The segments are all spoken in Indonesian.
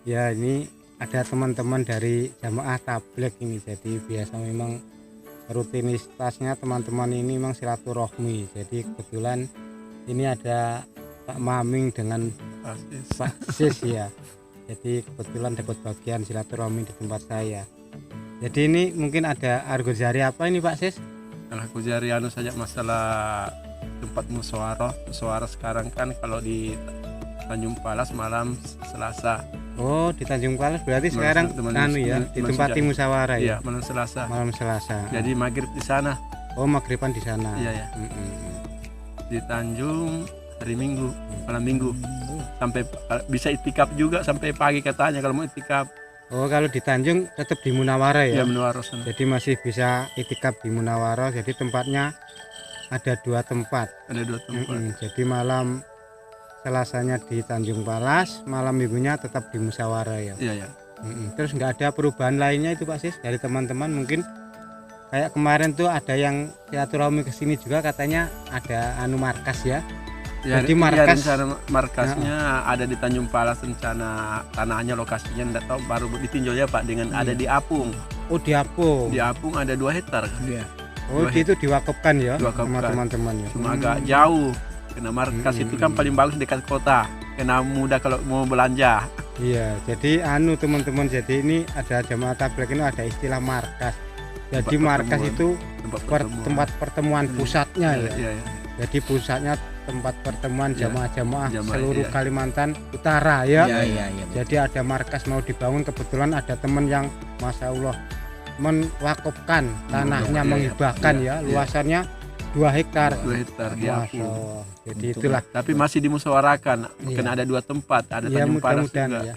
Ya ini ada teman-teman dari jamaah tabligh ini, jadi biasa memang rutinitasnya teman-teman ini memang silaturahmi. Jadi kebetulan ini ada Pak Maming dengan Pak Sis ya. Jadi kebetulan dapat bagian silaturahmi di tempat saya. Jadi ini mungkin ada argojari apa ini Pak Sis? Aku jari saja masalah tempat musyawarah sekarang kan kalau di Tanjung Palas malam Selasa. Oh di Tanjung Palas berarti sekarang ditempati musyawarah ya? Iya malam Selasa. Malam Selasa. Jadi maghrib di sana. Oh maghriban di sana. Iya ya. Di Tanjung hari Minggu, malam Minggu. Sampai bisa itikaf juga sampai pagi katanya kalau mau itikaf. Oh kalau di Tanjung tetap di Munawarah ya? Iya Munawarah sana. Jadi masih bisa itikaf di Munawarah. Jadi tempatnya ada 2 tempat. Ada 2 tempat. Jadi malam Selasanya di Tanjung Palas, malam Minggunya tetap di Musyawarah ya. Iya ya. Terus nggak ada perubahan lainnya itu Pak Sis dari teman-teman mungkin kayak kemarin tuh ada yang silaturahmi ke sini juga katanya ada markas ya. Ya, jadi markasnya ada di Tanjung Palas, rencana tanahnya lokasinya enggak tahu, baru ditinjau ya Pak dengan ada di Apung. Oh di Apung. Di Apung ada 2 hektar kan? Iya. Oh itu diwakafkan ya sama teman-teman ya. Cuma agak jauh. Karena markas itu kan paling bagus dekat kota. Karena mudah kalau mau belanja. Iya, jadi teman-teman, jadi ini ada jamaah tabligh ini ada istilah markas. Jadi markas itu tempat pertemuan pusatnya ya. Iya. Jadi pusatnya tempat pertemuan jamaah-jamaah seluruh Kalimantan Utara ya. Iya. Jadi ada markas mau dibangun, kebetulan ada teman yang Masya Allah mewakafkan tanahnya, menghibahkan ya, luasannya 2 hektar. 2 hektar di Apung. Jadi itulah. Tapi masih dimusyawarahkan, mungkin ada 2 tempat, ada Tanjung Palas juga. Ya.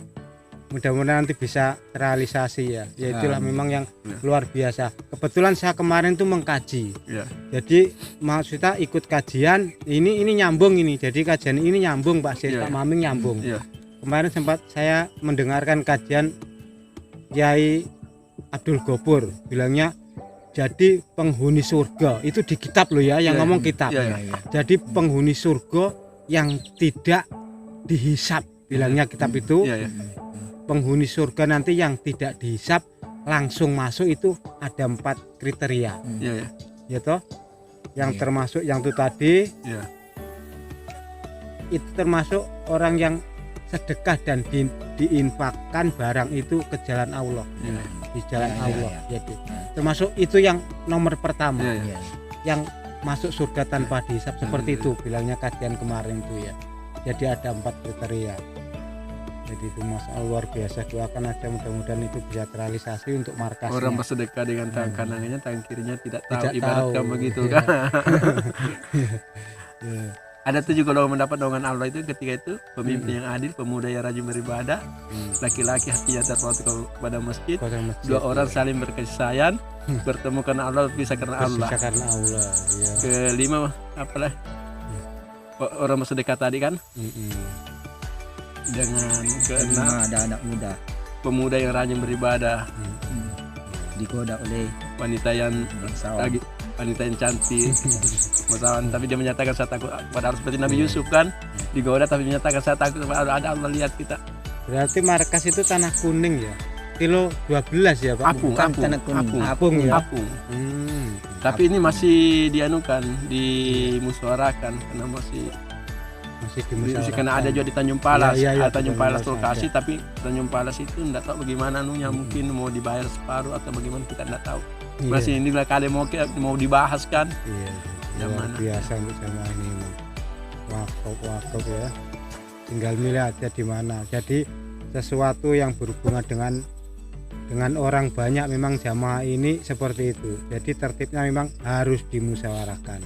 Mudah-mudahan nanti bisa terrealisasi ya. Ya itulah memang yang luar biasa. Kebetulan saya kemarin tuh mengkaji. Ya. Jadi maksudnya ikut kajian ini nyambung ini. Jadi kajian ini nyambung Pak Sis, Pak Maming nyambung. Ya. Kemarin sempat saya mendengarkan kajian Kiai Abdul Gopur bilangnya jadi penghuni surga itu di kitab loh ya, yang ngomong kitab. Jadi penghuni surga yang tidak dihisap bilangnya kitab itu. Penghuni surga nanti yang tidak dihisap langsung masuk itu ada 4 kriteria. Ya toh? Yang termasuk yang itu tadi. Itu termasuk orang yang sedekah dan diinfakkan barang itu ke jalan Allah. Di jalan Allah. Jadi termasuk itu yang nomor pertama. Yang masuk surga tanpa dihisap seperti itu bilangnya kajian kemarin itu ya. Jadi ada 4 kriteria. Jadi itu masalah luar biasa, doakan aja mudah-mudahan itu bisa terrealisasi untuk markasnya. Orang bersedekah dengan tangan kanannya, tangan kirinya tidak tahu, ibaratkan begitu kan. Ada 7 golongan mendapat naungan Allah itu ketika itu pemimpin yang adil, pemuda yang rajin beribadah, laki-laki hatinya terpaut kepada masjid, 2 orang saling berkasih sayang, bertemu karena Allah, bisa karena Allah. Ya. Kelima apalah orang bersedekah tadi kan. Dengan keenam ada anak muda, pemuda yang rajin beribadah, digoda oleh wanita yang cantik, masawan, tapi dia menyatakan saya takut pada Allah, seperti Nabi Yusuf kan, digoda tapi menyatakan saya takut ada Allah lihat kita. Berarti markas itu tanah kuning ya, kilo 12 ya Pak? Apung. Apung ya. Tapi ini masih dimusyawarahkan karena masih karena ada juga di Tanjung Palas, ada Tanjung Palas lokasi, tapi Tanjung Palas itu enggak tahu bagaimana mungkin mau dibayar separuh atau bagaimana, kita enggak tahu. Masih ini kali mau dibahas kan. Yang mana biasa untuk jamaah ini wakaf ya, tinggal milih aja di mana. Jadi sesuatu yang berhubungan dengan orang banyak memang jamaah ini seperti itu. Jadi tertibnya memang harus dimusyawarahkan.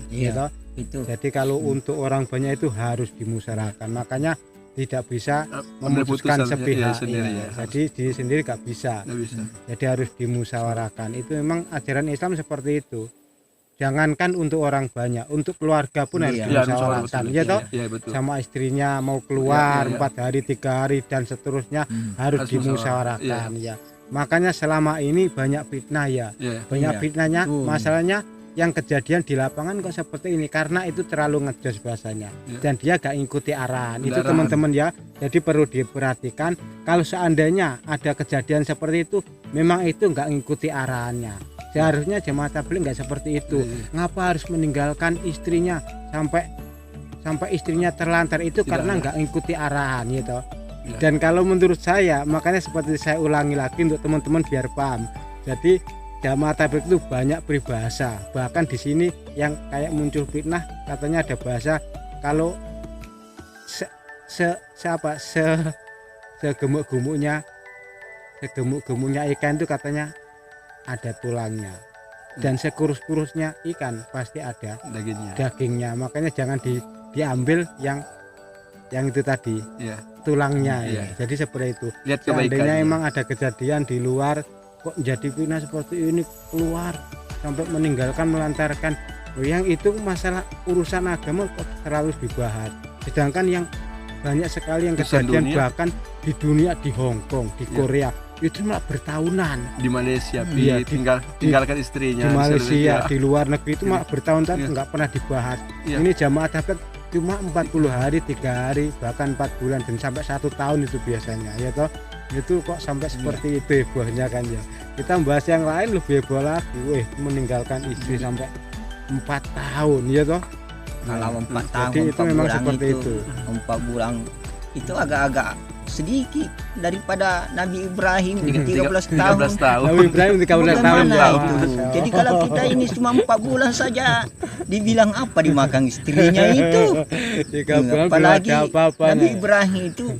Iya. Itu. Jadi kalau untuk orang banyak itu harus dimusyawarahkan, makanya tidak bisa memutuskan sepihak. Jadi diri sendiri nggak bisa. Jadi harus dimusyawarahkan. Itu memang ajaran Islam seperti itu. Jangankan untuk orang banyak, untuk keluarga pun harus dimusyawarahkan. Ya toh, sama istrinya mau keluar 4 hari, 3 hari dan seterusnya harus dimusyawarahkan. Ya. Makanya selama ini banyak fitnah ya. Banyak fitnahnya, masalahnya yang kejadian di lapangan kok seperti ini, karena itu terlalu ngejos bahasanya dan dia gak ngikuti arahan. Itu teman-teman ya, jadi perlu diperhatikan kalau seandainya ada kejadian seperti itu, memang itu gak ngikuti arahannya. Seharusnya jemaah tabligh nggak seperti itu. Ngapa harus meninggalkan istrinya sampai istrinya terlantar itu karena nggak ngikuti arahan gitu. Dan kalau menurut saya, makanya seperti saya ulangi lagi untuk teman-teman biar paham. Jadi jamaah tabligh itu banyak peribahasa. Bahkan di sini yang kayak muncul fitnah, katanya ada bahasa kalau segemuk-gemuknya ikan itu katanya ada tulangnya, dan sekurus-kurusnya ikan pasti ada dagingnya. Makanya jangan diambil yang itu tadi tulangnya ya. Jadi seperti itu. Seandainya emang ada kejadian di luar kok jadi fitnah seperti ini, keluar sampai meninggalkan, melantarkan, yang itu masalah urusan agama kok terlalu dibahas. Sedangkan yang banyak sekali yang kejadian bahkan di dunia, di Hong Kong, di Korea itu malah bertahunan. Di Malaysia tinggalkan istrinya. Di Malaysia, di luar negeri itu malah bertahun-tahun nggak pernah dibahas. Ini jamaah tabligh cuma 40 hari, 3 hari, bahkan 4 bulan dan sampai 1 tahun itu biasanya ya toh. Itu kok sampai seperti itu hebohnya kan ya. Kita bahas yang lain lebih heboh lagi, meninggalkan istri sampai 4 tahun ya toh. Kalau 4 tahun jadi itu memang seperti itu. 4 bulan itu agak-agak sedikit daripada Nabi Ibrahim 13 tahun. Nabi Ibrahim 13 tahun ya. Jadi kalau kita ini cuma 4 bulan saja dibilang apa dimakan istrinya itu. Apalagi Nabi Ibrahim itu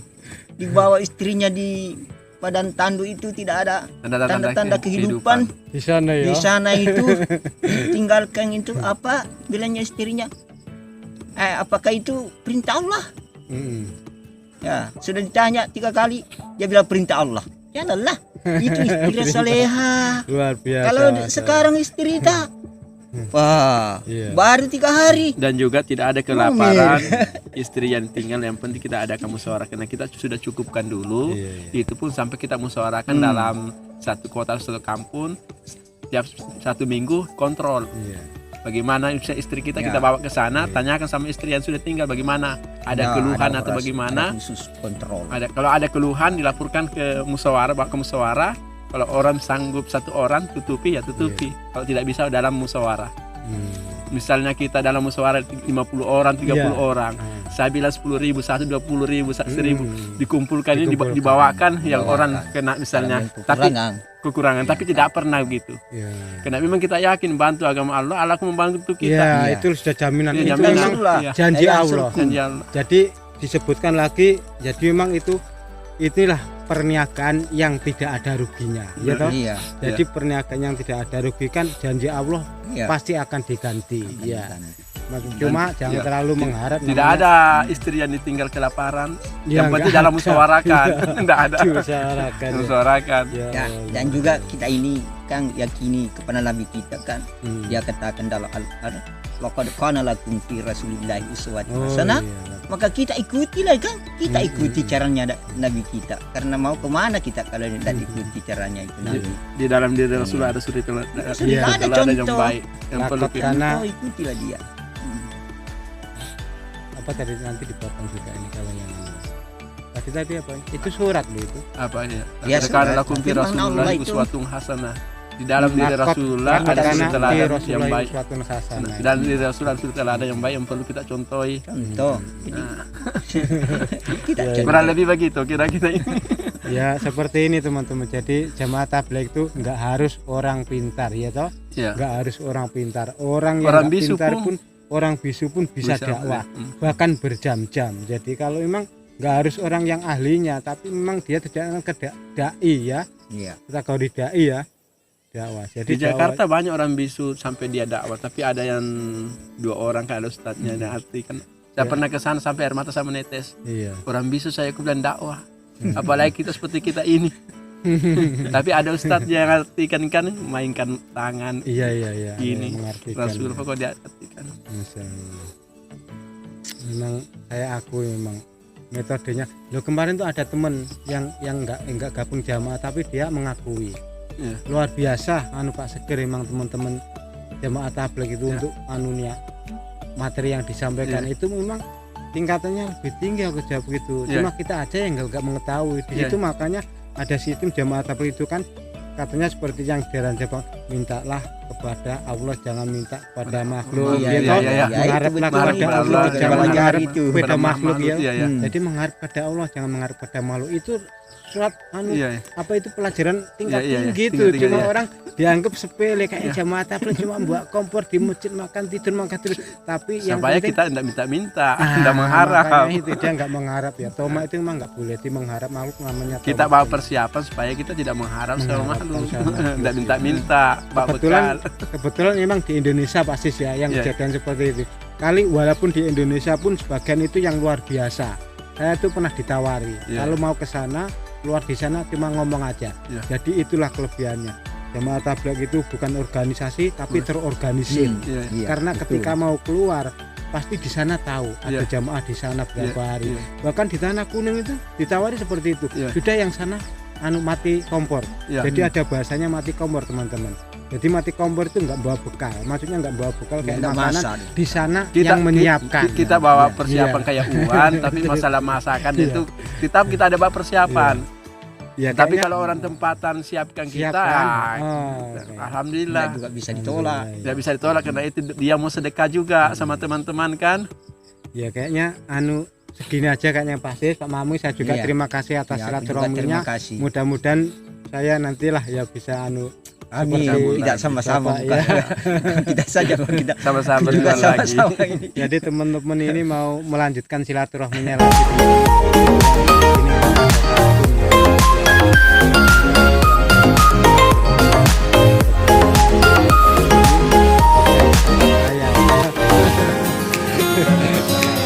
dibawa istrinya di padang tanduk itu, tidak ada tanda-tanda kehidupan di sana ya. Di sana itu ditinggalkan itu apa bilangnya istrinya? Apakah itu perintah Allah? Ya, sudah ditanya 3 kali, dia bilang perintah Allah. Ya Allah, itu istri soleha. Luar biasa. Kalau sekarang istri tak, wah, baru 3 hari. Dan juga tidak ada kelaparan istri yang tinggal, yang penting kita ada musyawarah, karena kita sudah cukupkan dulu. Itu pun sampai kita musyawarahkan dalam satu kota, satu kampung, setiap 1 minggu kontrol. Bagaimana istri kita bawa ke sana, tanyakan sama istri yang sudah tinggal bagaimana, ada keluhan atau bagaimana. Khusus kontrol. Kalau ada keluhan dilaporkan ke musyawarah, bawa ke musyawarah. Kalau orang sanggup 1 orang tutupi ya tutupi. Kalau tidak bisa dalam musyawarah. Misalnya kita dalam musyawarah 50 orang, 30 orang. Saya bilang 10.000, 1 20.000, 1.000 dikumpulkan, ini dibawakan yang orang kena misalnya. Tapi kekurangan, tapi tidak pernah begitu. Karena memang kita yakin bantu agama Allah, Allah akan membantu kita. Itu sudah jaminan. Itu memang janji Allah. Jadi disebutkan lagi, jadi memang itulah perniagaan yang tidak ada ruginya, ya toh. Jadi perniagaan yang tidak ada rugi kan janji Allah pasti akan diganti. Cuma jangan terlalu mengharap. Tidak ada istri yang ditinggal kelaparan. Yang penting dalam musyawarahkan. Tidak ada. Musyawarahkan. Dan juga kita ini kan yakini kepada Nabi kita kan. Dia katakan dalam Al-Qur'an, laqad kana lakum fi Rasulillahi uswatun hasanah. Maka kita ikutilah kan. Kita ikuti caranya Nabi kita. Karena mau kemana kita kalau tidak ikuti caranya itu Nabi. Di dalam diri Rasulullah ada suri ada contoh yang baik, yang perlu kita ikutilah dia. Apa tadi nanti dipotong juga ini kalau yang tadi apa? Itu surat loh itu. Apa ya? Karena lakum fi Rasulullah uswatun hasanah. Di dalam diri Rasulullah ada teladan yang baik. Di dalam diri Rasulullah ada teladan yang baik yang perlu kita contohi. Contoh. Kurang lebih begitu kira-kira ini. Ya seperti ini teman-teman. Jadi jamaah tabligh itu nggak harus orang pintar ya toh. Nggak harus orang pintar. Orang yang pintar pun, orang bisu pun bisa dakwah, bahkan berjam-jam. Jadi kalau memang nggak harus orang yang ahlinya, tapi memang dia tidak ke dai ya. Kategori dai ya. Dakwah. Jadi di Jakarta banyak orang bisu sampai dia dakwah, tapi ada yang 2 orang kan ada ustadznya yang arti kan. Saya pernah ke sana sampai air mata saya menetes. Orang bisu saya bilang dakwah. Apalagi kita seperti kita ini. Tapi ada ustadz yang artikan kan, mainkan tangan. Ini Rasul kok dia artikan. Memang saya akui memang metodenya. Loh kemarin tuh ada teman yang enggak gabung jamaah tapi dia mengakui. Luar biasa Pak Seger memang teman-teman jamaah tabligh itu untuk anunya materi yang disampaikan itu memang tingkatannya lebih tinggi aku jawab gitu. Cuma kita aja yang nggak mengetahui di situ. Makanya ada sistem jamaah tabligh itu kan katanya seperti yang di Jepang, mintalah kepada Allah, jangan minta kepada makhluk. Mengharaplah kepada Allah, jangan mengharap kepada makhluk ya. Jadi mengharap pada Allah, jangan mengharap pada makhluk. Itu surat apa itu pelajaran tingkat tinggi itu. Cuma orang dianggap sepele kayak jamaah tabligh cuma buat kompor di masjid, makan tidur. Tapi yang supaya penting, kita tidak minta-minta, tidak mengharap. Itu dia nggak mengharap ya. Toma itu memang nggak boleh mengharap makhluk namanya. Kita bawa persiapan supaya kita tidak mengharap sama makhluk, tidak minta-minta. Kebetulan memang di Indonesia pasti ya yang kejadian seperti itu. Kali walaupun di Indonesia pun sebagian itu yang luar biasa. Saya tuh pernah ditawari kalau mau ke sana, keluar di sana cuma ngomong aja. Jadi itulah kelebihannya. Jamaah tabligh itu bukan organisasi tapi terorganisir. Karena ketika mau keluar pasti di sana tahu ada jamaah di sana berapa hari. Bahkan di Tanah Kuning itu ditawari seperti itu. Sudah yang sana mati kompor. Jadi ada bahasanya mati kompor teman-teman. Jadi mati kompor itu nggak bawa bekal, maksudnya nggak bawa bekal kayak makanan di sana yang menyiapkan. Kita bawa persiapan kayak uan, tapi masalah masakan itu kita ada bawa persiapan. Tapi kalau orang tempatan siapkan kita, alhamdulillah juga bisa ditolak. Tidak bisa ditolak karena itu dia mau sedekah juga sama teman-teman kan. Ya kayaknya segini aja kayaknya Pak Sis, Pak Mamu, saya juga terima kasih atas silaturahminya. Mudah-mudahan saya nantilah ya bisa tidak sama-sama ya. Kita saja kita sama-sama juga sama-sama ini. Jadi teman-teman ini mau melanjutkan silaturahminya lagi.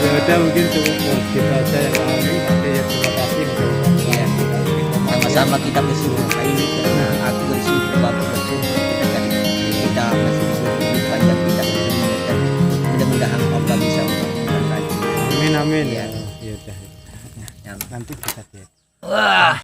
Ya udah mungkin cukup kita aja ya Pak Ami. Terima kasih. Sama-sama kita bersyukur ini karena aku bersyukur Bapak bersyukur kita masih diberi panjang kita dan mudah-mudahan Allah bisa mempermudah lagi. Amin. Ya udah. Nanti bisa lihat. Wah.